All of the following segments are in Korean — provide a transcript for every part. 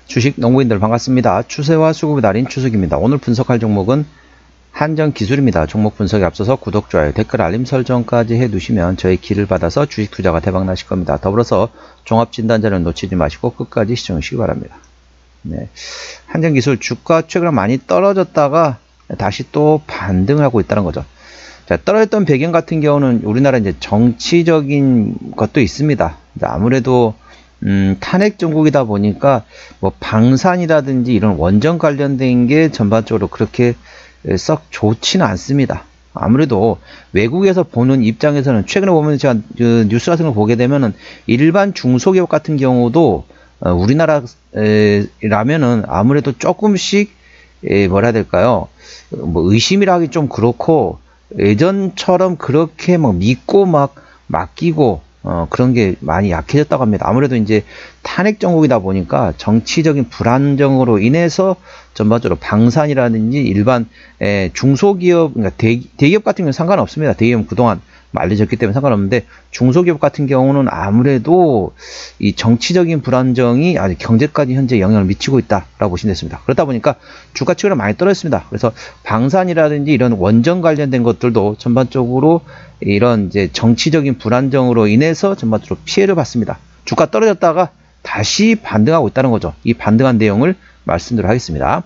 주식 농부인들 반갑습니다. 추세와 수급의 달인 추석입니다. 오늘 분석할 종목은 한전기술입니다. 종목 분석에 앞서서 구독, 좋아요, 댓글, 알림 설정까지 해두시면 저의 길을 받아서 주식 투자가 대박 나실 겁니다. 더불어서 종합진단자를 놓치지 마시고 끝까지 시청해 주시기 바랍니다. 네. 한전기술 주가 최근에 많이 떨어졌다가 다시 또 반등하고 있다는 거죠. 자, 떨어졌던 배경 같은 경우는 우리나라 이제 정치적인 것도 있습니다. 아무래도 탄핵 정국이다 보니까 뭐 방산이라든지 이런 원전 관련된 게 전반적으로 그렇게 썩 좋지는 않습니다. 아무래도 외국에서 보는 입장에서는 최근에 보면 제가 뉴스 같은 걸 보게 되면은 일반 중소기업 같은 경우도 우리나라라면은 아무래도 조금씩 뭐라 해야 될까요? 뭐 의심이라 하기 좀 그렇고 예전처럼 그렇게 막 믿고 막 맡기고 그런 게 많이 약해졌다고 합니다. 아무래도 이제 탄핵 정국이다 보니까 정치적인 불안정으로 인해서 전반적으로 방산이라든지 일반 중소기업, 그러니까 대기업 같은 경우는 상관없습니다. 대기업은 그동안 말려졌기 때문에 상관없는데 중소기업 같은 경우는 아무래도 이 정치적인 불안정이 아주 경제까지 현재 영향을 미치고 있다라고 보시면 됐습니다. 그렇다 보니까 주가 최근에 많이 떨어졌습니다. 그래서 방산이라든지 이런 원전 관련된 것들도 전반적으로 이런 이제 정치적인 불안정으로 인해서 전반적으로 피해를 봤습니다. 주가 떨어졌다가 다시 반등하고 있다는 거죠. 이 반등한 내용을 말씀드리도록 하겠습니다.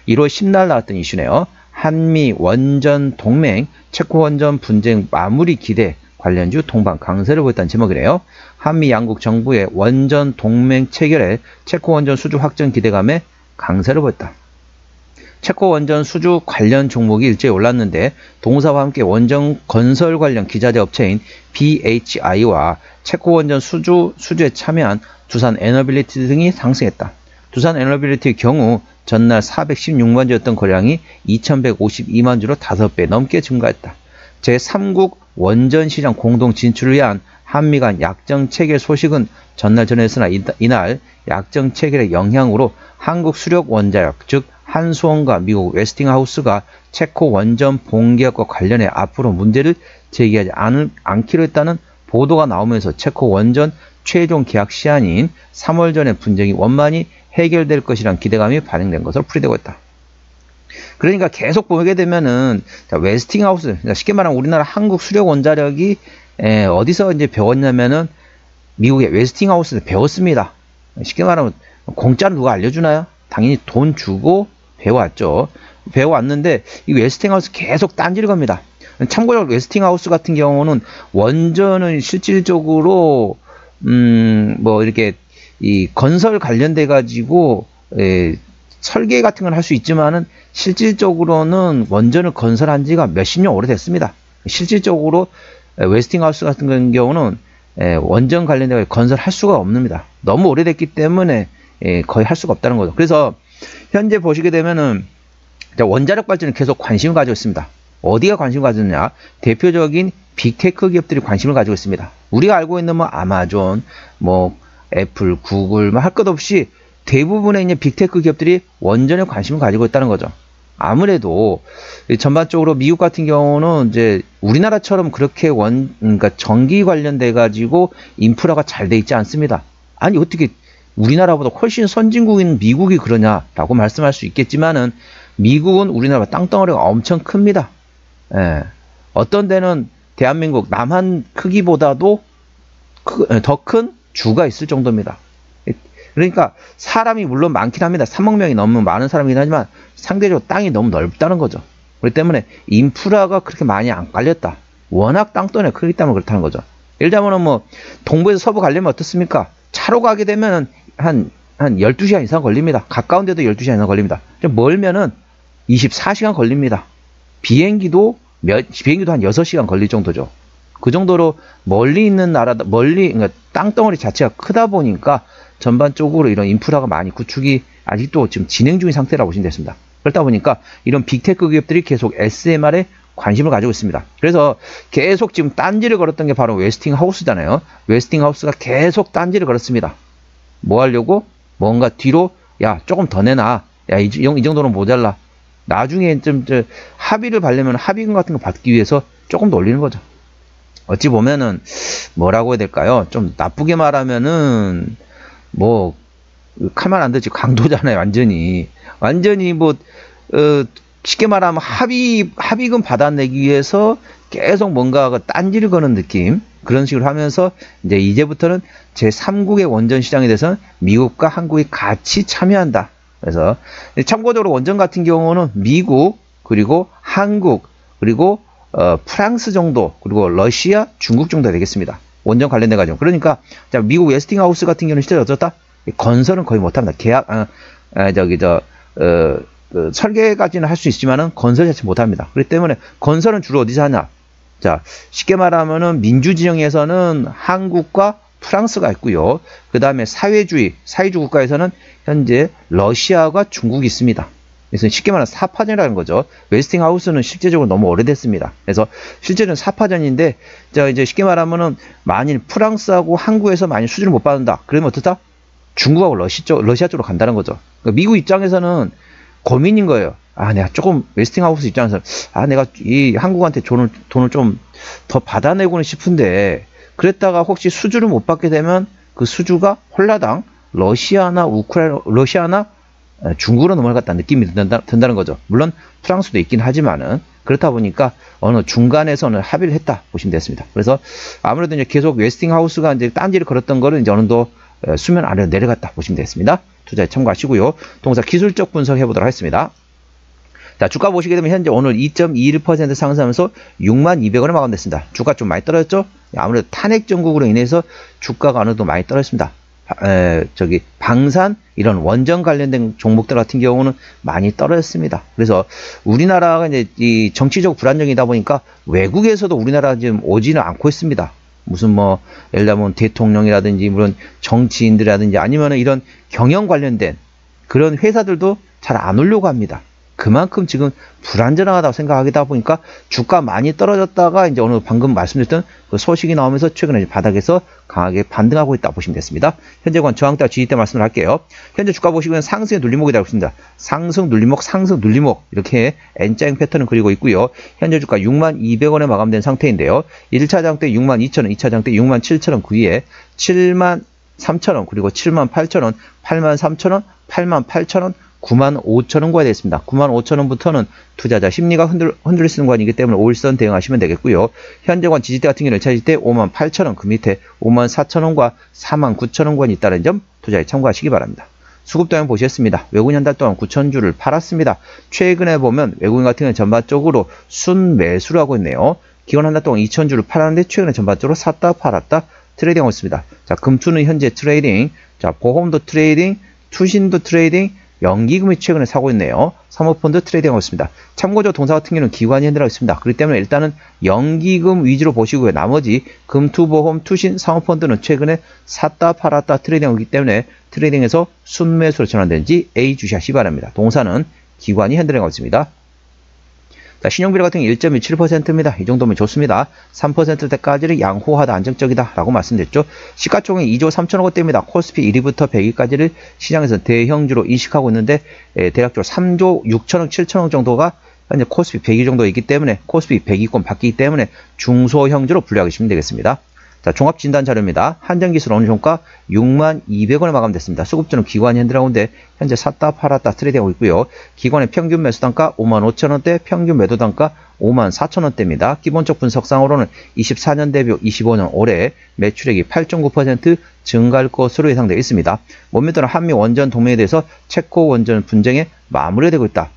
1월 10날 나왔던 이슈네요. 한미 원전 동맹, 체코 원전 분쟁 마무리 기대 관련주 동반 강세를 보였다는 제목이래요. 한미 양국 정부의 원전 동맹 체결에 체코 원전 수주 확정 기대감에 강세를 보였다. 체코 원전 수주 관련 종목이 일제히 올랐는데 동사와 함께 원전 건설 관련 기자재 업체인 BHI와 체코 원전 수주에 참여한 두산 에너빌리티 등이 상승했다. 두산 에너빌리티의 경우 전날 416만 주였던 거래량이 2152만 주로 5배 넘게 증가했다. 제3국 원전 시장 공동 진출을 위한 한미 간 약정 체결 소식은 전날 전했으나 이날 약정 체결의 영향으로 한국 수력 원자력 즉 한수원과 미국 웨스팅하우스가 체코 원전 본계약과 관련해 앞으로 문제를 제기하지 않기로 했다는 보도가 나오면서 체코 원전 최종 계약 시한인 3월 전에 분쟁이 원만히 해결될 것이란 기대감이 반영된 것으로 풀이되고 있다. 그러니까 계속 보게 되면은 웨스팅하우스, 쉽게 말하면 우리나라 한국 수력 원자력이 어디서 이제 배웠냐면은 미국의 웨스팅하우스에서 배웠습니다. 쉽게 말하면 공짜로 누가 알려주나요? 당연히 돈 주고 배워왔죠. 배워왔는데 이 웨스팅하우스 계속 딴지를 겁니다. 참고로 웨스팅하우스 같은 경우는 원전은 실질적으로 뭐 이렇게 이 건설 관련돼 가지고 설계 같은 건 할 수 있지만은 실질적으로는 원전을 건설한 지가 몇십 년 오래됐습니다. 실질적으로 웨스팅하우스 같은 경우는 원전 관련돼 건설할 수가 없습니다. 너무 오래됐기 때문에 거의 할 수가 없다는 거죠. 그래서 현재 보시게 되면은 원자력 발전에 계속 관심을 가지고 있습니다. 어디가 관심을 가졌냐? 대표적인 빅테크 기업들이 관심을 가지고 있습니다. 우리가 알고 있는 뭐 아마존, 뭐 애플, 구글, 뭐 할 것 없이 대부분의 이제 빅테크 기업들이 원전에 관심을 가지고 있다는 거죠. 아무래도 전반적으로 미국 같은 경우는 이제 우리나라처럼 그렇게 그러니까 전기 관련돼 가지고 인프라가 잘 돼 있지 않습니다. 아니 어떻게 우리나라보다 훨씬 선진국인 미국이 그러냐라고 말씀할 수 있겠지만은 미국은 우리나라보다 땅덩어리가 엄청 큽니다. 어떤 데는 대한민국 남한 크기보다도 더 큰 주가 있을 정도입니다. 그러니까 사람이 물론 많긴 합니다. 3억 명이 넘는 많은 사람이긴 하지만 상대적으로 땅이 너무 넓다는 거죠. 그렇기 때문에 인프라가 그렇게 많이 안 깔렸다. 워낙 땅덩어리가 크기 때문에 그렇다는 거죠. 예를 들자면 뭐 동부에서 서부 가려면 어떻습니까? 차로 가게 되면 한 12시간 이상 걸립니다. 가까운 데도 12시간 이상 걸립니다. 좀 멀면은 24시간 걸립니다. 비행기도 한 6시간 걸릴 정도죠. 그 정도로 멀리 있는 그러니까 땅덩어리 자체가 크다 보니까 전반적으로 이런 인프라가 많이 구축이 아직도 지금 진행 중인 상태라고 보시면 되겠습니다. 그렇다 보니까 이런 빅테크 기업들이 계속 SMR에 관심을 가지고 있습니다. 그래서 계속 지금 딴지를 걸었던 게 바로 웨스팅하우스잖아요. 웨스팅하우스가 계속 딴지를 걸었습니다. 뭐 하려고? 뭔가 뒤로 야 조금 더 내놔. 야 이 정도는 모자라. 나중에 좀 합의를 받려면 합의금 같은 거 받기 위해서 조금 더 올리는 거죠. 어찌 보면은 뭐라고 해야 될까요? 좀 나쁘게 말하면은 뭐 칼만 안 들지 강도잖아요. 완전히 뭐 쉽게 말하면 합의금 받아내기 위해서 계속 뭔가 딴지를 거는 느낌, 그런 식으로 하면서 이제부터는 제3국의 원전 시장에 대해서는 미국과 한국이 같이 참여한다. 그래서 참고적으로 원전 같은 경우는 미국, 그리고 한국, 그리고 프랑스 정도, 그리고 러시아, 중국 정도 되겠습니다. 원전 관련돼 가지고. 그러니까 자, 미국 웨스팅하우스 같은 경우는 실제 어떻다? 건설은 거의 못합니다. 설계까지는 할 수 있지만은 건설 자체 못합니다. 그렇기 때문에 건설은 주로 어디서 하냐? 자, 쉽게 말하면은 민주지형에서는 한국과 프랑스가 있고요. 그 다음에 사회주의 국가에서는 현재 러시아와 중국이 있습니다. 그래서 쉽게 말하면 사파전이라는 거죠. 웨스팅하우스는 실제적으로 너무 오래됐습니다. 그래서 실제는 사파전인데, 자, 이제 쉽게 말하면은 만일 프랑스하고 한국에서 만일 수주를 못 받는다. 그러면 어떻다? 중국하고 러시아 쪽으로 간다는 거죠. 그러니까 미국 입장에서는 고민인 거예요. 내가 조금 웨스팅하우스 입장에서 내가 이 한국한테 돈을 좀 더 받아내고는 싶은데, 그랬다가 혹시 수주를 못 받게 되면 그 수주가 홀라당 러시아나 중국으로 넘어갔다는 느낌이 든다는 거죠. 물론 프랑스도 있긴 하지만은, 그렇다 보니까 어느 중간에서는 합의를 했다 보시면 됐습니다. 그래서 아무래도 이제 계속 웨스팅하우스가 이제 딴지를 걸었던 거를 이제 어느 정도 수면 아래로 내려갔다 보시면 되겠습니다. 투자에 참고하시고요. 동사 기술적 분석해 보도록 하겠습니다. 자, 주가 보시게 되면 현재 오늘 2.21% 상승하면서 6200원에 마감됐습니다. 주가 좀 많이 떨어졌죠? 아무래도 탄핵 정국으로 인해서 주가가 어느 정도 많이 떨어졌습니다. 방산, 이런 원전 관련된 종목들 같은 경우는 많이 떨어졌습니다. 그래서 우리나라가 이제 이 정치적 불안정이다 보니까 외국에서도 우리나라 지금 오지는 않고 있습니다. 무슨 예를 들면 대통령이라든지, 물론 정치인들이라든지, 아니면 이런 경영 관련된 그런 회사들도 잘 안 오려고 합니다. 그만큼 지금 불안정하다고 생각하다 보니까 주가 많이 떨어졌다가 이제 오늘 방금 말씀드렸던 그 소식이 나오면서 최근에 바닥에서 강하게 반등하고 있다 보시면 됐습니다. 현재권 저항대 지지대 말씀을 할게요. 현재 주가 보시면 상승의 눌림목이 되고 있습니다. 상승 눌림목, 상승 눌림목, 이렇게 N자형 패턴을 그리고 있고요. 현재 주가 6200원에 마감된 상태인데요. 1차 장대 62,000원, 2차 장대 67,000원, 그 위에 73,000원, 그리고 78,000원, 83,000원, 88,000원, 95,000원과에 되겠습니다. 95,000원부터는 투자자 심리가 흔들릴 수 있는 구간이기 때문에 5일선 대응하시면 되겠고요. 현재권 지지대 같은 경우는 차지대 58,000원, 그 밑에 54,000원과 49,000원권이 있다는 점 투자에 참고하시기 바랍니다. 수급 동향 보셨습니다. 외국인 한 달 동안 9,000주를 팔았습니다. 최근에 보면 외국인 같은 경우는 전반적으로 순매수를 하고 있네요. 기관 한 달 동안 2,000주를 팔았는데 최근에 전반적으로 샀다 팔았다 트레이딩하고 있습니다. 자, 금투는 현재 트레이딩, 자, 보험도 트레이딩, 투신도 트레이딩, 연기금이 최근에 사고 있네요. 사모펀드 트레이딩하고 있습니다. 참고적으로 동사 같은 경우는 기관이 핸들하고 있습니다. 그렇기 때문에 일단은 연기금 위주로 보시고요. 나머지 금투보험, 투신, 사모펀드는 최근에 샀다 팔았다 트레이딩하고 있기 때문에 트레이딩에서 순매수로 전환되는지 A 주시하시기 바랍니다. 동사는 기관이 핸들하고 있습니다. 자, 신용비율 같은 경우 1.27%입니다. 이 정도면 좋습니다. 3%대까지를 양호하다, 안정적이다 라고 말씀드렸죠. 시가총액 2조 3천억 원대입니다. 코스피 1위부터 100위까지를 시장에서 대형주로 인식하고 있는데, 대략적으로 3조 6천억, 7천억 정도가 현재 코스피 100위 정도 있기 때문에, 코스피 100위권 바뀌기 때문에 중소형주로 분류하시면 되겠습니다. 자, 종합진단 자료입니다. 한전기술 오늘 종가 6200원에 마감됐습니다. 수급주는 기관이 핸들하고인데 현재 샀다 팔았다 트레이딩하고 있고요. 기관의 평균 매수 단가 55,000원대, 평균 매도 단가 54,000원대입니다. 기본적 분석상으로는 24년 대비 25년 올해 매출액이 8.9% 증가할 것으로 예상되어 있습니다. 원미도는 한미 원전 동맹에 대해서 체코 원전 분쟁에 마무리되고 있다.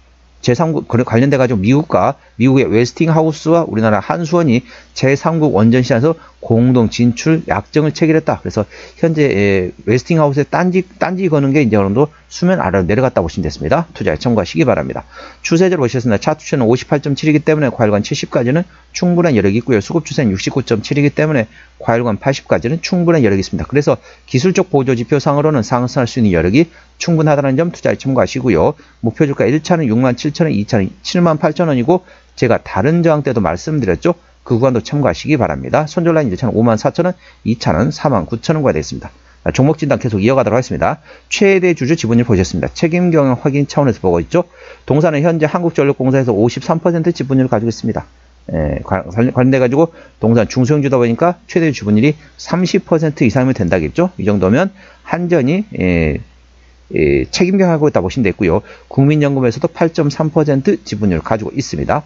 제3국 관련돼 가지고 미국의 웨스팅하우스와 우리나라 한수원이 제3국 원전 시장에서 공동 진출 약정을 체결했다. 그래서 현재 웨스팅하우스에 딴지 거는 게 이제 어느 정도 수면 아래로 내려갔다 보시면 됐습니다. 투자에 참고하시기 바랍니다. 추세적으로 보셨습니다. 차트 추세는 58.7이기 때문에 과일관 70까지는 충분한 여력이 있고요. 수급 추세는 69.7이기 때문에 과일관 80까지는 충분한 여력이 있습니다. 그래서 기술적 보조 지표상으로는 상승할 수 있는 여력이 충분하다는 점 투자에 참고하시고요. 목표 주가 1차는 67,000원, 2차는 78,000원이고 제가 다른 저항 때도 말씀드렸죠. 그 구간도 참고하시기 바랍니다. 손절 라인 1차는 54,000원, 2차는 49,000원과 되겠습니다. 종목 진단 계속 이어가도록 하겠습니다. 최대 주주 지분율 보셨습니다. 책임 경영 확인 차원에서 보고 있죠. 동사는 현재 한국전력공사에서 53% 지분율을 가지고 있습니다. 관련돼 가지고 동산 중소형주다 보니까 최대 지분율이 30% 이상이면 된다겠죠. 이 정도면 한전이 책임경하고 있다 보시면 되고요. 국민연금에서도 8.3% 지분율을 가지고 있습니다.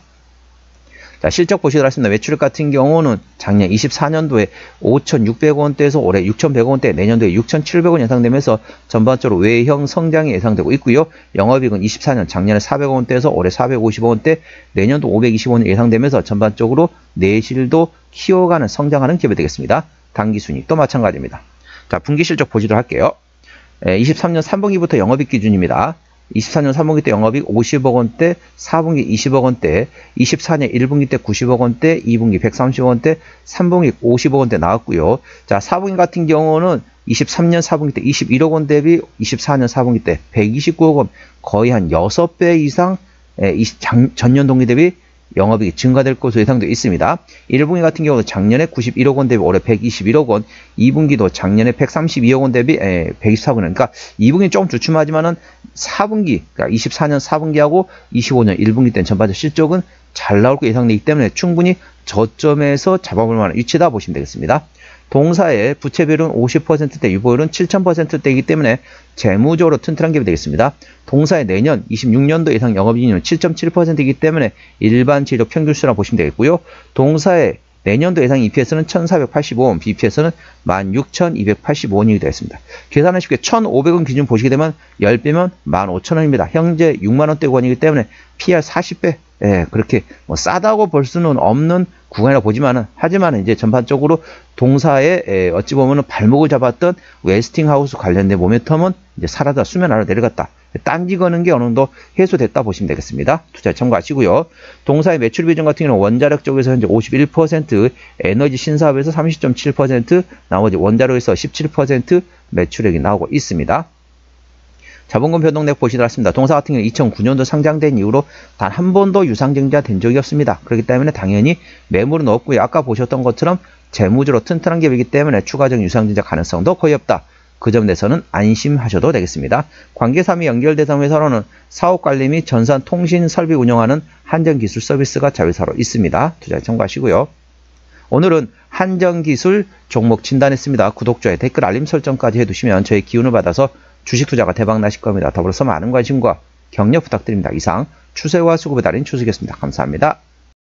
자, 실적 보시도록 하겠습니다. 매출액 같은 경우는 작년 24년도에 5,600원대에서 올해 6,100원대, 내년도에 6,700원 예상되면서 전반적으로 외형 성장이 예상되고 있고요. 영업이익은 24년 작년에 400원대에서 올해 450원대, 내년도 520원 예상되면서 전반적으로 내실도 키워가는 성장하는 기업이 되겠습니다. 당기순이익도 마찬가지입니다. 자, 분기 실적 보시도록 할게요. 23년 3분기부터 영업이익 기준입니다. 24년 3분기 때 영업이익 50억 원대, 4분기 20억 원대, 24년 1분기 때 90억 원대, 2분기 130억 원대, 3분기 50억 원대 나왔고요. 자, 4분기 같은 경우는 23년 4분기 때 21억 원 대비 24년 4분기 때 129억 원, 거의 한 6배 이상 전년 동기 대비 영업이익이 증가될 것으로 예상되어 있습니다. 1분기 같은 경우는 작년에 91억 원 대비 올해 121억 원, 2분기도 작년에 132억 원 대비 124억 원. 그러니까 2분기는 조금 주춤하지만은 4분기, 그러니까 24년 4분기하고 25년 1분기 때는 전반적 실적은 잘 나올 거 예상되기 때문에 충분히 저점에서 잡아볼 만한 위치다 보시면 되겠습니다. 동사의 부채비율은 50%대, 유보율은 7000%대이기 때문에 재무적으로 튼튼한 기업이 되겠습니다. 동사의 내년 26년도 예상 영업이익률은 7.7%이기 때문에 일반 지력 평균수라 보시면 되겠고요. 동사의 내년도 예상 EPS는 1485원, BPS는 16,285원이 되겠습니다. 계산은 쉽게 1,500원 기준 보시게 되면 10배면 15,000원입니다. 현재 6만원대 구간이기 때문에 PR 40배, 그렇게 싸다고 볼 수는 없는 구간이라고 보지만은, 하지만 이제 전반적으로 동사에 어찌 보면은 발목을 잡았던 웨스팅하우스 관련된 모멘텀은 이제 사라져 수면 아래로 내려갔다. 딴지 거는 게 어느 정도 해소됐다 보시면 되겠습니다. 투자에 참고하시고요. 동사의 매출 비중 같은 경우는 원자력 쪽에서 현재 51%, 에너지 신사업에서 30.7%, 나머지 원자력에서 17% 매출액이 나오고 있습니다. 자본금 변동액 보시도록 하겠습니다. 동사 같은 경우는 2009년도 상장된 이후로 단 한 번도 유상증자 된 적이 없습니다. 그렇기 때문에 당연히 매물은 없고요. 아까 보셨던 것처럼 재무적으로 튼튼한 기업이기 때문에 추가적인 유상증자 가능성도 거의 없다. 그 점에 대해서는 안심하셔도 되겠습니다. 관계사 및 연결 대상 회사로는 사업관리 및 전산 통신 설비 운영하는 한정기술 서비스가 자회사로 있습니다. 투자에 참고하시고요. 오늘은 한정기술 종목 진단했습니다. 구독, 좋아요, 댓글, 알림 설정까지 해두시면 저의 기운을 받아서 주식 투자가 대박 나실 겁니다. 더불어서 많은 관심과 격려 부탁드립니다. 이상 추세와 수급의 달인 추석이었습니다. 감사합니다.